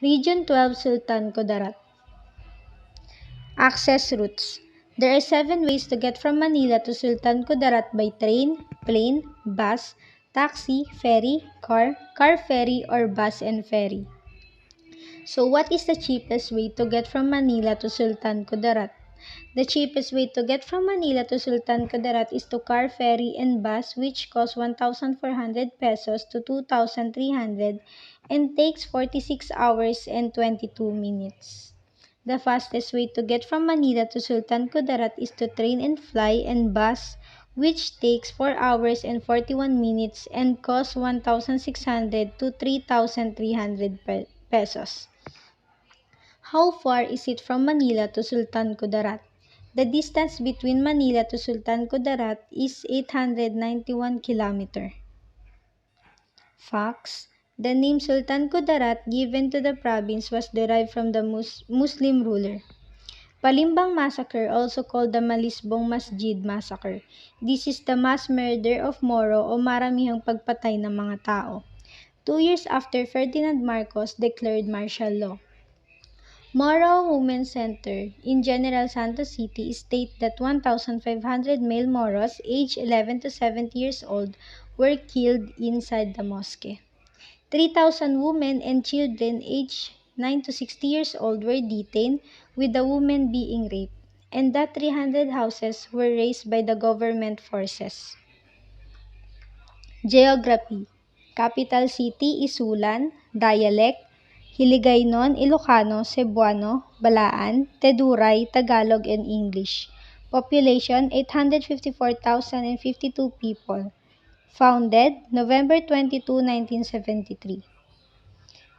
Region 12 Sultan Kudarat. Access routes. There are 7 ways to get from Manila to Sultan Kudarat by train, plane, bus, taxi, ferry, car ferry, or bus and ferry. So what is the cheapest way to get from Manila to Sultan Kudarat? The cheapest way to get from Manila to Sultan Kudarat is to car ferry and bus, which costs 1,400 pesos to 2,300 and takes 46 hours and 22 minutes. The fastest way to get from Manila to Sultan Kudarat is to train and fly and bus, which takes 4 hours and 41 minutes and costs 1,600 to 3,300 pesos. How far is it from Manila to Sultan Kudarat? The distance between Manila to Sultan Kudarat is 891 km. Facts: the name Sultan Kudarat given to the province was derived from the Muslim ruler. Palimbang Massacre, also called the Malisbong Masjid Massacre. This is the mass murder of Moro o maramihang pagpatay ng mga tao. 2 years after Ferdinand Marcos declared martial law. Moro Women's Center in General Santos City state that 1,500 male Moros aged 11 to 70 years old were killed inside the mosque. 3,000 women and children aged 9 to 60 years old were detained, with the women being raped, and that 300 houses were razed by the government forces. Geography. Capital city is Isulan. Dialect: Hiligaynon, Ilocano, Cebuano, Balaan, Teduray, Tagalog, and English. Population: 854,052 people. Founded November 22, 1973.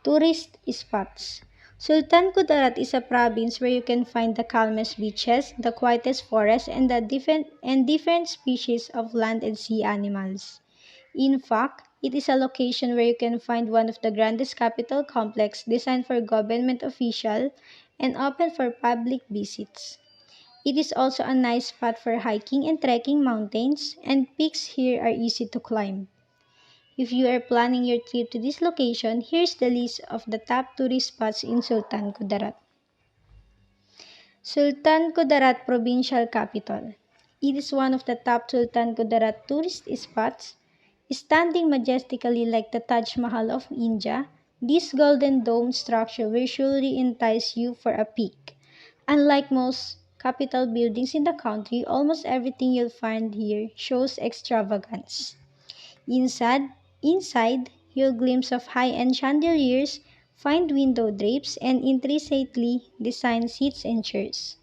Tourist spots. Sultan Kudarat is a province where you can find the calmest beaches, the quietest forests, and different species of land and sea animals. In fact, it is a location where you can find one of the grandest capital complex designed for government official and open for public visits. It is also a nice spot for hiking and trekking mountains, and peaks here are easy to climb. If you are planning your trip to this location, here's the list of the top tourist spots in Sultan Kudarat. Sultan Kudarat Provincial Capital. It is one of the top Sultan Kudarat tourist spots. Standing majestically like the Taj Mahal of India, this golden dome structure will surely entice you for a peek. Unlike most capital buildings in the country, almost everything you'll find here shows extravagance. Inside, inside, you'll glimpse of high-end chandeliers, fine window drapes, and intricately designed seats and chairs.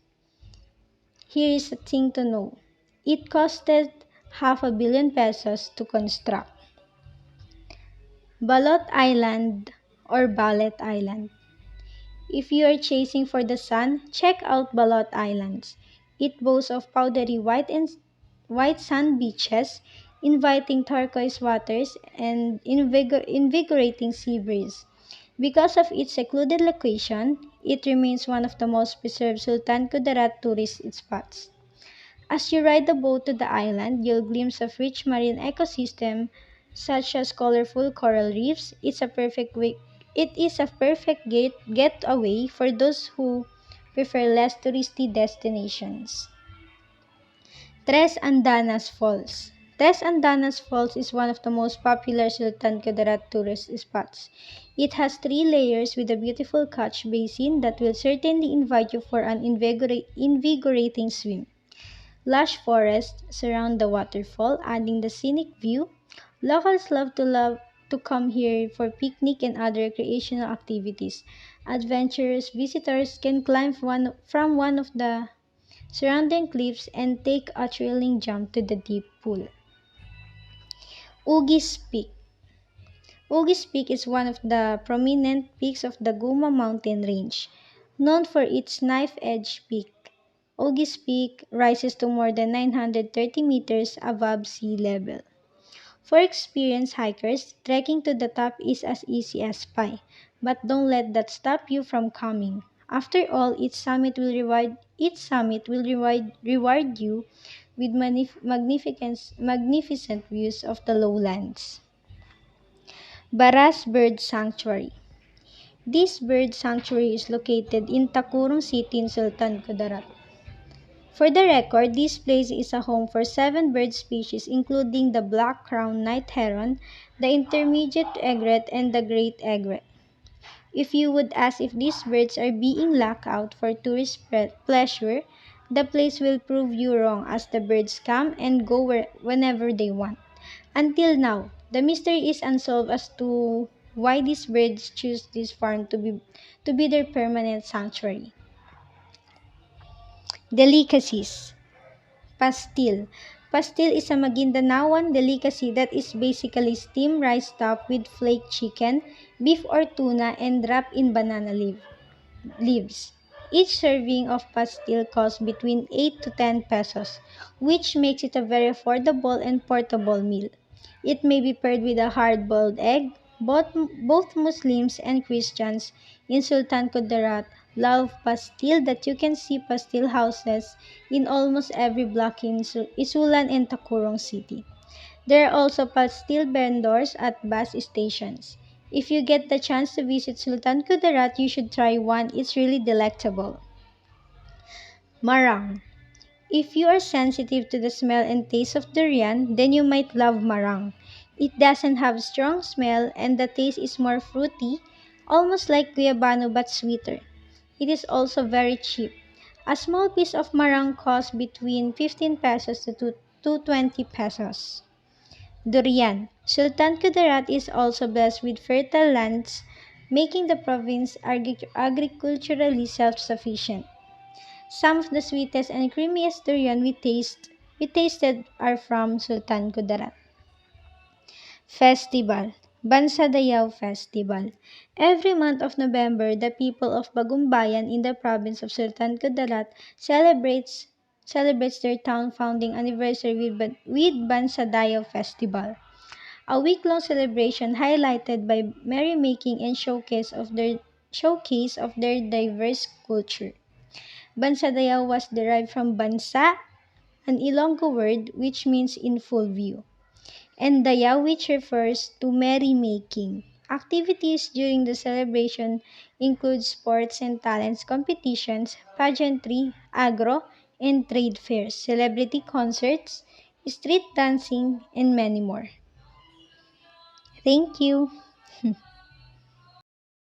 Here is a thing to know. It costed $500 million to construct. Balot Island or Ballet Island. If you are chasing for the sun, check out Balot Islands. It boasts of powdery white sand beaches, inviting turquoise waters, and invigorating sea breeze. Because of its secluded location, it remains one of the most preserved Sultan Kudarat tourist spots. As you ride the boat to the island, you'll glimpse of rich marine ecosystem such as colorful coral reefs. It is a perfect getaway for those who prefer less touristy destinations. Tres Andanas Falls. Tres Andanas Falls is one of the most popular Sultan Kudarat tourist spots. It has 3 layers with a beautiful catch basin that will certainly invite you for an invigorating swim. Lush forests surround the waterfall, adding the scenic view. Locals love to come here for picnic and other recreational activities. Adventurous visitors can climb from one of the surrounding cliffs and take a thrilling jump to the deep pool. Ugis Peak. Ugis Peak is one of the prominent peaks of the Guma mountain range, known for its knife-edge peak. Ugis Peak rises to more than 930 meters above sea level. For experienced hikers, trekking to the top is as easy as pie, but don't let that stop you from coming. After all, its summit will reward you with magnificent views of the lowlands. Baras Bird Sanctuary. This bird sanctuary is located in Takurong City in Sultan, Kudarat. For the record, this place is a home for seven bird species including the black-crowned night heron, the intermediate egret, and the great egret. If you would ask if these birds are being locked out for tourist pleasure, the place will prove you wrong as the birds come and go whenever they want. Until now, the mystery is unsolved as to why these birds choose this farm to be their permanent sanctuary. Delicacies. Pastil. Pastil is a Maguindanaoan delicacy that is basically steamed rice topped with flaked chicken, beef or tuna and wrapped in leaves. Each serving of pastil costs between 8 to 10 pesos, which makes it a very affordable and portable meal. It may be paired with a hard-boiled egg. Both Muslims and Christians in Sultan Kudarat love pastil that you can see pastil houses in almost every block in Isulan and Takurong City. There are also pastil vendors at bus stations. If you get the chance to visit Sultan Kudarat, you should try one. It's really delectable. Marang. If you are sensitive to the smell and taste of durian, then you might love marang. It doesn't have strong smell and the taste is more fruity, almost like guyabano but sweeter. It is also very cheap. A small piece of marang costs between 15 pesos to 20 pesos. Durian. Sultan Kudarat is also blessed with fertile lands, making the province agriculturally self-sufficient. Some of the sweetest and creamiest durian we tasted are from Sultan Kudarat. Festival. Bansadayao Festival. Every month of November, the people of Bagumbayan in the province of Sultan Kudarat celebrates their town founding anniversary with Bansadayao Festival, a week-long celebration highlighted by merrymaking and showcase of their diverse culture. Bansadayao was derived from bansa, an Ilonggo word which means in full view, and dayaw which refers to merrymaking. Activities during the celebration include sports and talents competitions, pageantry, agro and trade fairs, celebrity concerts, street dancing, and many more. Thank you.